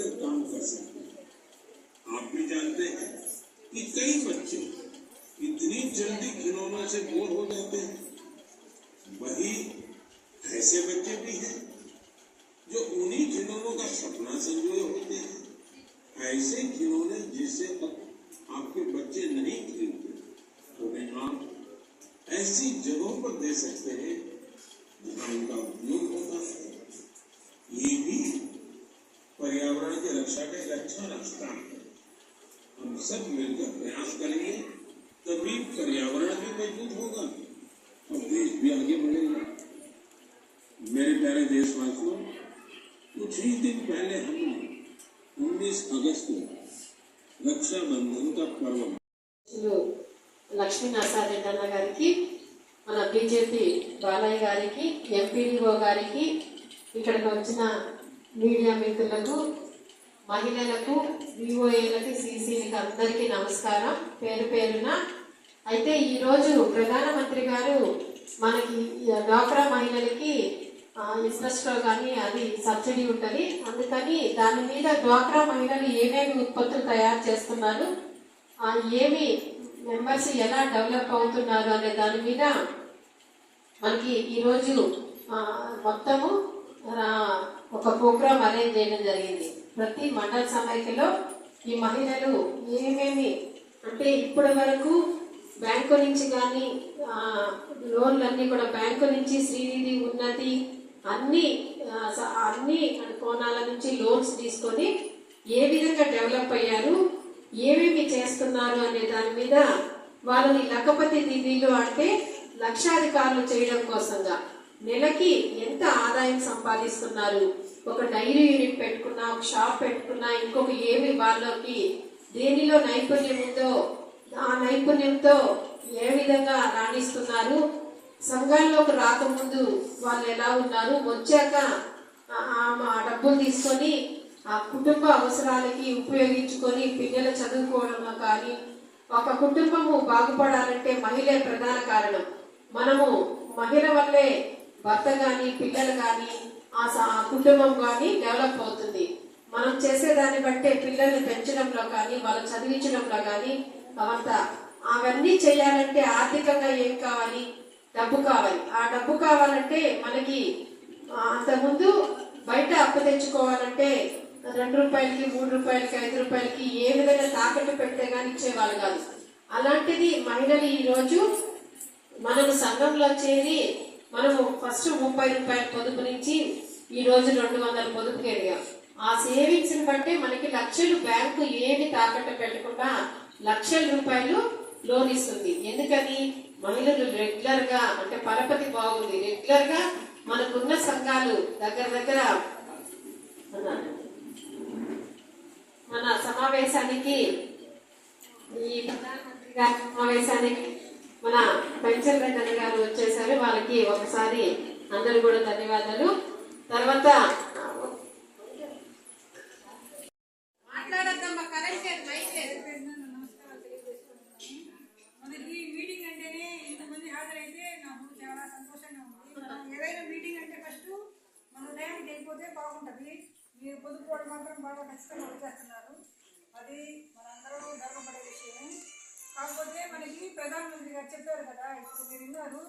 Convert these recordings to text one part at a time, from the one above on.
मिलकर काम कर सकते हैं। आप भी जानते हैं कि कई बच्चे इतनी जल्दी खिलौनों से बोर हो जाते हैं। वही ऐसे बच्चे भी हैं जो उन्हीं खिलौनों का सपना संजोए होते हैं। ऐसे खिलौने जिससे आपके बच्चे नहीं खेलते उन्हें आप ऐसी जगहों पर दे सकते हैं जहां उनका उपयोग होता है। ये भी पर्यावरण की रक्षा का एक अच्छा रास्ता है। हम सब मिलकर प्रयास करेंगे तभी पर्यावरण भी मजबूत होगा और देश भी आगे बढ़ेगा। मेरे प्यारे देशवासियों, कुछ ही दिन पहले हमने 19 अगस्त को रक्षाबंधन का पर्व లక్ష్మీ నరసారెడ్డి గారికి, మన బీజేపీ బాలయ్య గారికి, ఎంపీడీఓ గారికి, ఇక్కడికి వచ్చిన మీడియా మిత్రులకు, మహిళలకు, విఓఏలకి, సీసీలకు అందరికీ నమస్కారం పేరు పేరున. అయితే ఈరోజు ప్రధానమంత్రి గారు మనకి డ్వాక్రా మహిళలకి ఇన్స్ట్రస్ట్లో కానీ అది సబ్సిడీ ఉంటుంది, అందుకని దాని మీద డ్వాక్రా మహిళలు ఏమేమి ఉత్పత్తులు తయారు చేస్తున్నారు, ఏమి మెంబర్స్ ఎలా డెవలప్ అవుతున్నారు అనే దాని మీద మనకి ఈరోజు మొత్తము ఒక ప్రోగ్రామ్ అరేంజ్ చేయడం జరిగింది. ప్రతి మండల సమైక్యలో ఈ మహిళలు ఏమేమి అంటే ఇప్పటి వరకు బ్యాంకు నుంచి కానీ లోన్లన్నీ కూడా బ్యాంకు నుంచి శ్రీనిధి ఉన్నతి అన్ని కోణాల నుంచి లోన్స్ తీసుకొని ఏ విధంగా డెవలప్ అయ్యారు, ఏమేమి చేస్తున్నారు అనే దాని మీద వాళ్ళని లఖపతి దీదీలు అంటే లక్షాధికారులు చేయడం కోసంగా నెలకి ఎంత ఆదాయం సంపాదిస్తున్నారు, ఒక డైరీ యూనిట్ పెట్టుకున్నా, ఒక షాప్ పెట్టుకున్నా, ఇంకొక ఏమి వాళ్ళకి దేనిలో నైపుణ్యం ఉందో ఆ నైపుణ్యంతో ఏ విధంగా రాణిస్తున్నారు, సంఘాల్లోకి రాకముందు వాళ్ళు ఎలా ఉన్నారు, వచ్చాక ఆ డబ్బులు తీసుకొని ఆ కుటుంబ అవసరాలకి ఉపయోగించుకొని పిల్లలు చదువుకోవడం కానీ, ఒక కుటుంబము బాగుపడాలంటే మహిళే ప్రధాన కారణం. మనము మహిళ వల్లే భర్త కానీ పిల్లలు కానీ ఆ కుటుంబం కానీ డెవలప్ అవుతుంది. మనం చేసేదాన్ని బట్టే పిల్లల్ని పెంచడంలో కానీ వాళ్ళ చదివించడంలో కానీ అవన్నీ చేయాలంటే ఆర్థికంగా ఏం కావాలి, డబ్బు కావాలి. ఆ డబ్బు కావాలంటే మనకి అంతకుముందు బయట అప్పు తెచ్చుకోవాలంటే 2 రూపాయలకి, 3 రూపాయలకి, 5 రూపాయలకి ఏ విధంగా తాకట్టు పెట్టే కానీ ఇచ్చేవాళ్ళు కాదు. అలాంటిది మహిళలు ఈరోజు మనము సంఘంలో చేరి మనము ఫస్ట్ 30 రూపాయల పొదుపు నుంచి ఈరోజు 200 పొదుపుకి ఎదిగాం. ఆ సేవింగ్స్ ని బట్టే మనకి లక్షలు బ్యాంకు ఏమి తాకట్టు పెట్టకుండా లక్షల రూపాయలు లోన్ ఇస్తుంది. ఎందుకని మహిళలు రెగ్యులర్ గా అంటే పరపతి బాగుంది, రెగ్యులర్ గా మనకున్న సంఘాలు దగ్గర మన సమావేశానికి ఈ ప్రధానమంత్రి గారి సమావేశానికి మన పెన్షన్ రెడ్డి గారు వచ్చేసారు. వాళ్ళకి ఒకసారి అందరూ కూడా ధన్యవాదాలు. తర్వాత మాట్లాడద్దమ్మా, కరెక్ట్ మనకి మీటింగ్ అంటేనే ఇంతమంది హాజరైతే నాకు చాలా సంతోషంగా ఉంది. ఏదైనా మీటింగ్ అంటే ఫస్ట్ మన టైంకి వెళ్ళిపోతే బాగుంటుంది. మీరు పొదుపుకోవడం మాత్రం బాగా ఖచ్చితంగా వచ్చేస్తున్నారు, అది మనందరూ గర్వపడే విషయం. కాకపోతే మనకి ప్రధానమంత్రి గారు చెప్పారు కదా, ఇప్పుడు మీరు విన్నారు,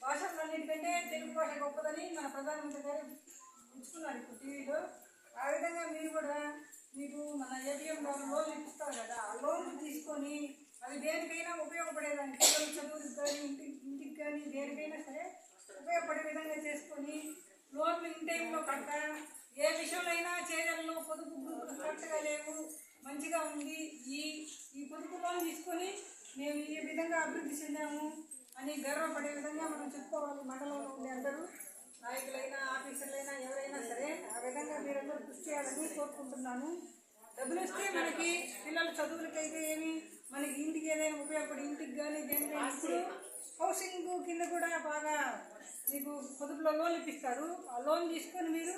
భాషలన్నిటికంటే తెలుగు భాష గొప్పదని మన ప్రధానమంత్రి గారు ఉంచుకున్నారు ఇప్పుడు టీవీలో. ఆ విధంగా మీరు కూడా మీకు మన ఏటీఎంలో లోన్లు ఇప్పిస్తారు కదా, ఆ లోన్లు తీసుకొని అవి దేనికైనా ఉపయోగపడేదాన్ని, పిల్లలు చదువులకు కానీ ఇంటికి కానీ దేనికైనా సరే ఉపయోగపడే విధంగా చేసుకొని లోన్లు ఇన్ టైంలో కడతా, ఏ విషయంలో అయినా చేయాలలో పొదుపు గ్రూపులు కరెక్ట్గా లేవు, మంచిగా ఉంది, ఈ పొదుపు లోన్ తీసుకొని మేము ఈ విధంగా అభివృద్ధి చెందాము అని గర్వపడే విధంగా మనం చెప్పుకోవాలి. మండలంలో ఉండే అందరూ నాయకులైనా ఆఫీసర్లైనా ఎవరైనా సరే ఆ విధంగా మీరందరూ కృషి చేయాలని కోరుకుంటున్నాను. డబ్బులు వస్తే మనకి పిల్లల చదువులకైతే ఏమి, మనకి ఇంటికి ఏదైనా ఉపయోగపడి ఇంటికి కానీ దేనికైనా ఇప్పుడు హౌసింగ్ కింద కూడా బాగా మీకు పొదుపులో లోన్ ఇప్పిస్తారు. ఆ లోన్ తీసుకొని మీరు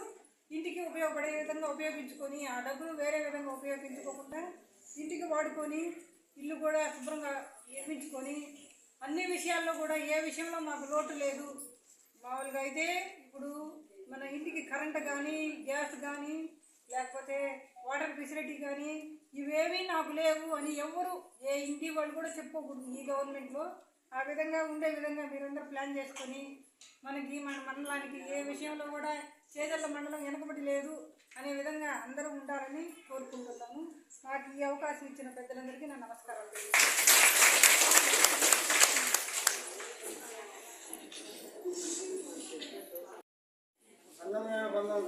ఇంటికి ఉపయోగపడే విధంగా ఉపయోగించుకొని ఆ డబ్బులు వేరే విధంగా ఉపయోగించుకోకుండా ఇంటికి వాడుకొని ఇల్లు కూడా శుభ్రంగా నిర్మించుకొని అన్ని విషయాల్లో కూడా ఏ విషయంలో మాకు లోటు లేదు. మామూలుగా అయితే ఇప్పుడు మన ఇంటికి కరెంట్ కానీ గ్యాస్ కానీ లేకపోతే వాటర్ ఫెసిలిటీ కానీ ఇవేమీ నాకు లేవు అని ఎవరు ఏ ఇంటి వాళ్ళు కూడా చెప్పుకోకూడదు ఈ గవర్నమెంట్లో. ఆ విధంగా ఉండే విధంగా మీరందరూ ప్లాన్ చేసుకొని మనకి మన మండలానికి ఏ విషయంలో కూడా చేజర్ల మండలం వెనకబడి లేదు అనే విధంగా అందరూ ఉంటారని కోరుకుంటున్నాను. నాకు ఈ అవకాశం ఇచ్చిన పెద్దలందరికీ నా నమస్కారం. సంగమైన బంధం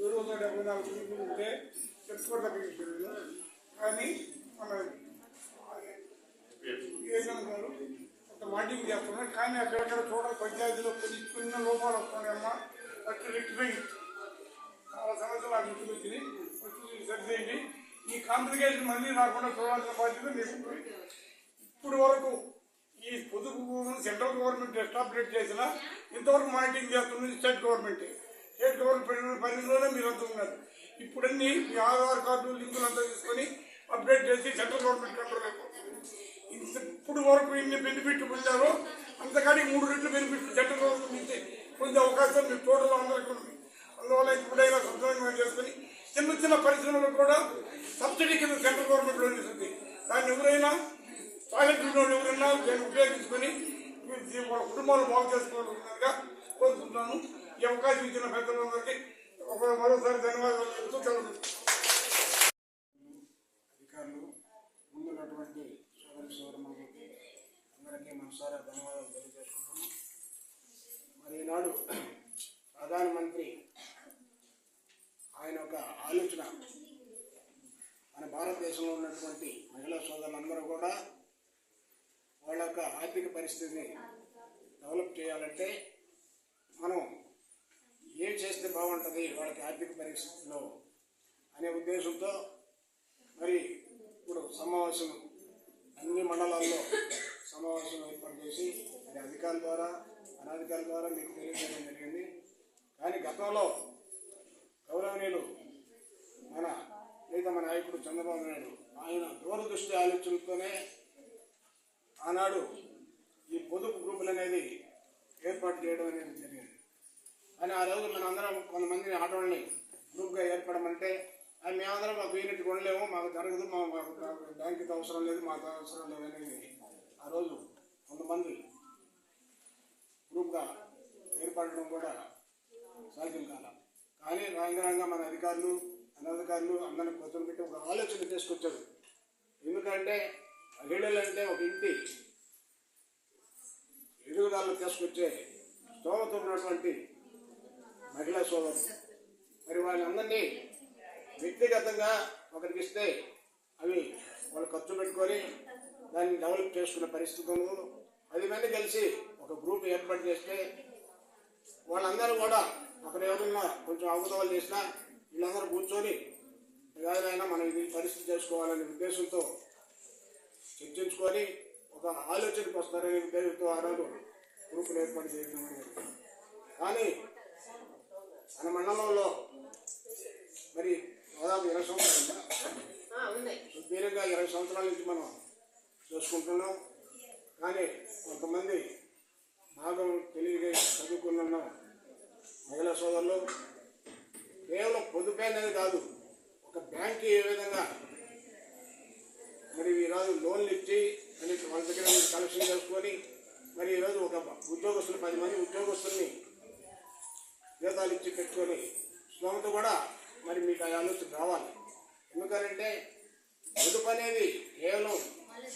774 టీములు ఉంటే చెప్పుకోదగ్గ. కానీ మన గారు కొంత మాటింగ్ చేస్తున్నారు. కానీ అక్కడక్కడ చూడాలి పంచాయతీలో చిన్న లోపాలు వస్తున్నాయమ్మా. ఫస్ట్ రెక్టిఫై చాలా సమస్యలు ఆ దృష్టికి వచ్చినాయి. ఫస్ట్ సరిచేయండి. ఈ కాంప్లికేషన్ మళ్ళీ రాకుండా చూడాల్సిన బాధ్యత మీకు. ఇప్పుడు వరకు ఈ పొదుపు భూములు సెంట్రల్ గవర్నమెంట్ ఎస్టాబ్లిష్ చేసిన ఇంతవరకు మానిటరింగ్ చేస్తున్నది స్టేట్ గవర్నమెంట్. స్టేట్ గవర్నమెంట్ పరిధిలోనే మీరు అంతా ఉన్నారు. ఇప్పుడన్నీ మీ ఆధార్ కార్డు లింకులు అంతా తీసుకొని అప్డేట్ చేసి సెంట్రల్ గవర్నమెంట్ కంట్రోల్ అయిపోతుంది. ఇప్పుడు వరకు ఇన్ని బెనిఫిట్ పొందారో అంతకాని 3 రెట్లు బెనిఫిట్ సెంట్రల్ గవర్నమెంట్ నుంచి పొందే అవకాశం మీకు టోటల్ అందరికీ ఉంది. అందువల్ల ఇప్పుడైనా సద్వినియోగం చేసుకుని చిన్న చిన్న పరిశ్రమలకు కూడా సబ్సిడీ కింద సెంట్రల్ గవర్నమెంట్ లోన్ ఇస్తుంది. దాన్ని ఎవరైనా టాయిలెట్ ఎవరైనా దాన్ని ఉపయోగించుకొని వాళ్ళ కుటుంబాలు బాగు చేసుకోవాలన్నట్టుగా కోరుకుంటున్నాను. ఈ అవకాశం ఇచ్చిన పెద్దలందరికీ మరోసారి ధన్యవాదాలు చెప్తూ సెలవు. అధికారులు ముందున్నటువంటి సోదరులకి అందరికీ మనసారా ధన్యవాదాలు తెలియజేసుకుంటున్నాను. మరి ఈనాడు ప్రధానమంత్రి ఆయన ఒక ఆలోచన మన భారతదేశంలో ఉన్నటువంటి మహిళా సోదరులందరూ కూడా వాళ్ళ యొక్క ఆర్థిక పరిస్థితిని డెవలప్ చేయాలంటే మనం ఏం చేస్తే బాగుంటుంది వాళ్ళకి ఆర్థిక పరిస్థితిలో అనే ఉద్దేశంతో మరి ఇప్పుడు సమావేశం అన్ని మండలాల్లో సమావేశం ఏర్పాటు చేసి అది అధికారుల ద్వారా అనధికారుల ద్వారా మీకు తెలియజేయడం జరిగింది. కానీ గతంలో గౌరవనీయులు మన ప్రీతమ నాయకుడు చంద్రబాబు నాయుడు ఆయన దూరదృష్టి ఆలోచనలతోనే ఆనాడు ఈ పొదుపు గ్రూపులు అనేది ఏర్పాటు చేయడం అనేది జరిగింది. కానీ ఆ రోజు మన అందరం కొంతమంది ఆటోల్ని గ్రూప్గా ఏర్పడమంటే మేమందరం మాకు యూనిట్ కొనలేము, మాకు జరగదు, మాకు బ్యాంకుకి అవసరం లేదు, మాకు అవసరం లేదు అనేది ఆ రోజు కొంతమంది గ్రూప్గా ఏర్పడడం కూడా సాధ్యం కాల. కానీ రంగరంగా మన అధికారులు అనధికారులు అందరిని కొత్తలు పెట్టి ఒక ఆలోచన తీసుకొచ్చారు. ఎందుకంటే మహిళలు అంటే ఒక ఇంటి ఎదుగుదలను తీసుకొచ్చే స్తోమత ఉన్నటువంటి మహిళా సోదరులు. మరి వాళ్ళందరినీ వ్యక్తిగతంగా ఒకరికి ఇస్తే అవి వాళ్ళు ఖర్చు పెట్టుకొని దాన్ని డెవలప్ చేసుకునే పరిస్థితులు 10 మంది కలిసి ఒక గ్రూప్ ఏర్పాటు చేస్తే వాళ్ళందరూ కూడా ఒకరు ఎవరన్నా కొంచెం అవతవాలు చేసినా వీళ్ళందరూ కూర్చొని ఏదైనా మనం ఇది పరిస్థితి చేసుకోవాలనే ఉద్దేశంతో చర్చించుకొని ఒక ఆలోచనకు వస్తారనే ఉద్దేశంతో ఆ రోజు గ్రూపులు ఏర్పాటు చేయడం జరిగింది. కానీ మన మండలంలో మరి దాదాపు 20 సంవత్సరాలు సుదీర్ఘంగా 20 సంవత్సరాల నుంచి మనం చేసుకుంటున్నాం. కానీ కొంతమంది బాగా తెలివిగా చదువుకున్న మహిళా సోదరులు కేవలం పొదుపు అనేది కాదు, ఒక బ్యాంకు ఏ విధంగా మరి ఈరోజు లోన్లు ఇచ్చి అని వాళ్ళ దగ్గర కలెక్షన్ చేసుకొని మరి ఈరోజు ఒక ఉద్యోగస్తులు 10 మంది ఉద్యోగస్తుల్ని జీతాలు ఇచ్చి పెట్టుకొని శ్రమతో కూడా మరి మీకు ఆ ఆలోచన రావాలి. ఎందుకంటే పొదుపు అనేది కేవలం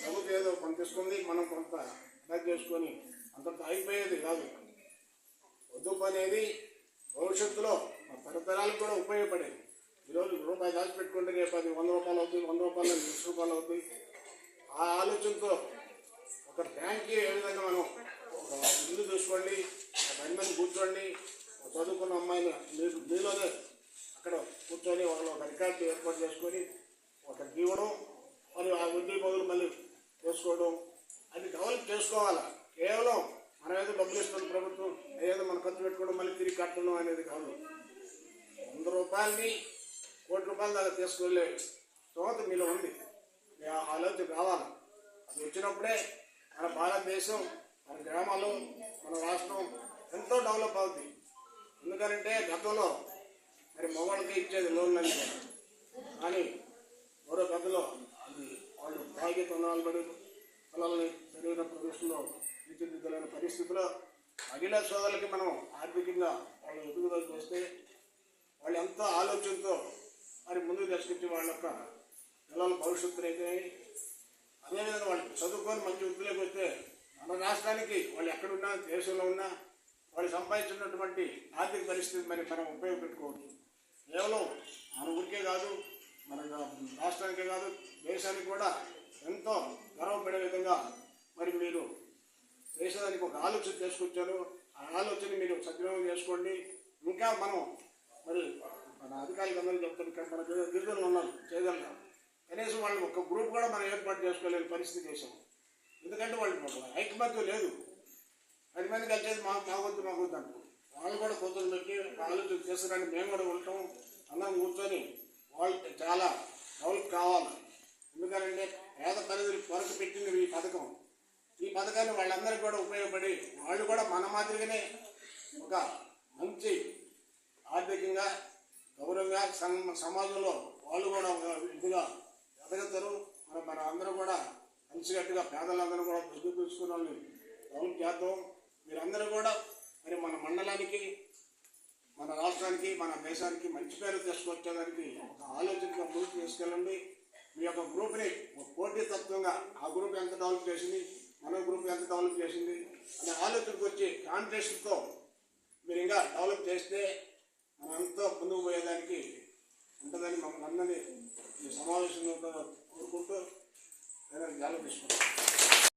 ప్రభుత్వం ఏదో కొంత ఇస్తుంది, మనం కొంత అటాక్ చేసుకొని అంతంత అయిపోయేది కాదు. పొదుపు అనేది భవిష్యత్తులో తరతరాలకు కూడా ఉపయోగపడేది. ఈరోజు రూపాయి దాచి పెట్టుకుంటే రేపు అది 100 రూపాయలు అవుతుంది, 100 రూపాయలు 1,00,000 రూపాయలు అవుతుంది. ఆ ఆలోచనతో ఒక బ్యాంక్కి ఏ విధంగా మనం ఒక ఇల్లు చూసుకోండి, 10 మంది కూర్చోండి, చదువుకున్న అమ్మాయిని మీలోనే అక్కడ కూర్చొని వాళ్ళు ఒక రికార్డు ఏర్పాటు చేసుకొని ఒకరికి ఇవ్వడం, మరి ఆ వడ్డీ బదులు మళ్ళీ చేసుకోవడం, అది డెవలప్ చేసుకోవాలి. కేవలం మనం ఏదో డబ్బులు ఇస్తున్న ప్రభుత్వం ఏదో మనం ఖర్చు పెట్టుకోవడం మళ్ళీ తిరిగి కట్టడం అనేది కాదు. 100 రూపాయలని 1 కోటి రూపాయల దాకా తీసుకెళ్ళే స్తోమత మీలో ఉంది. ఆలోచన రావాలి. అది వచ్చినప్పుడే మన భారతదేశం, మన గ్రామాలు, మన రాష్ట్రం ఎంతో డెవలప్ అవుతుంది. ఎందుకంటే గతంలో మరి మొగళ్ళకి ఇచ్చేది లోన్లు అంటే కానీ మరో పెద్దలో అది వాళ్ళు తాగి తొందరలు పడి పిల్లల్ని సరైన ప్రదర్శనలో తీర్చిదిద్దలేని పరిస్థితిలో మహిళా సోదరులకి మనం ఆర్థికంగా వాళ్ళు ఎదుగుదల చేస్తే వాళ్ళు ఎంతో ఆలోచనతో మరి ముందుకు తీసుకొచ్చి వాళ్ళ యొక్క పిల్లల భవిష్యత్తునైతే అదేవిధంగా వాళ్ళు చదువుకొని మంచి వృత్తిలోకి వస్తే మన రాష్ట్రానికి వాళ్ళు ఎక్కడున్నా దేశంలో ఉన్నా వాళ్ళు సంపాదించినటువంటి ఆర్థిక పరిస్థితి మరి మనం ఉపయోగపెట్టుకోవచ్చు. కేవలం మన ఊరికే కాదు, మన రాష్ట్రానికే కాదు, దేశానికి కూడా ఎంతో గర్వపడే విధంగా మరి మీరు దేశానికి ఒక ఆలోచన చేసుకొచ్చారు. ఆ ఆలోచన మీరు సద్వినియోగం చేసుకోండి. ఇంకా మనం మరి మన అధికారులకు అందరూ చెప్తారు, ఇక్కడ మన గిరిజనులు ఉన్నారు చేయగలరు, కనీసం వాళ్ళు ఒక గ్రూప్ కూడా మనం ఏర్పాటు చేసుకోలేని పరిస్థితి చేసాం. ఎందుకంటే వాళ్ళు ఐకమత్యం లేదు. 10 మంది కలిసేది మాకొద్దు అంటారు. వాళ్ళు కూడా కొత్తలు పెట్టి ఆలోచన చేస్తారని మేము కూడా ఉంటాం. అందరం కూర్చొని వాళ్ళు చాలా డెవలప్ కావాలి. ఎందుకంటే పేద పరిధులు కొరకు పెట్టింది ఈ పథకం. ఈ పథకాన్ని వాళ్ళందరికీ కూడా ఉపయోగపడి వాళ్ళు కూడా మన మాదిరిగానే ఒక మంచి ఆర్థికంగా గౌరవంగా సమాజంలో వాళ్ళు కూడా ఒక ఇదిగా ఎదగతారు. మన అందరూ కూడా కలిసికట్టుగా పేదలందరూ కూడా ఎదురు తీసుకున్న వాళ్ళని డెవలప్ చేద్దాం. మీరందరూ కూడా మరి మన మండలానికి, మన రాష్ట్రానికి, మన దేశానికి మంచి పేరు తీసుకొచ్చేదానికి ఒక ఆలోచనగా ముందుకు తీసుకెళ్ళండి. మీ యొక్క గ్రూప్ని ఒక పోటీతత్వంగా ఆ గ్రూప్ ఎంత డెవలప్ చేసింది, మన గ్రూప్ ఎంత డెవలప్ చేసింది అనే ఆలోచనకు వచ్చి కాంపిటీషన్తో మీరు ఇంకా డెవలప్ చేస్తే మనం ఎంతో ముందుకు పోయేదానికి ఉంటుందని మమ్మల్ని అందరినీ ఈ సమావేశంలో కోరుకుంటూ నేను జాగ్రత్త తీసుకుంటాను.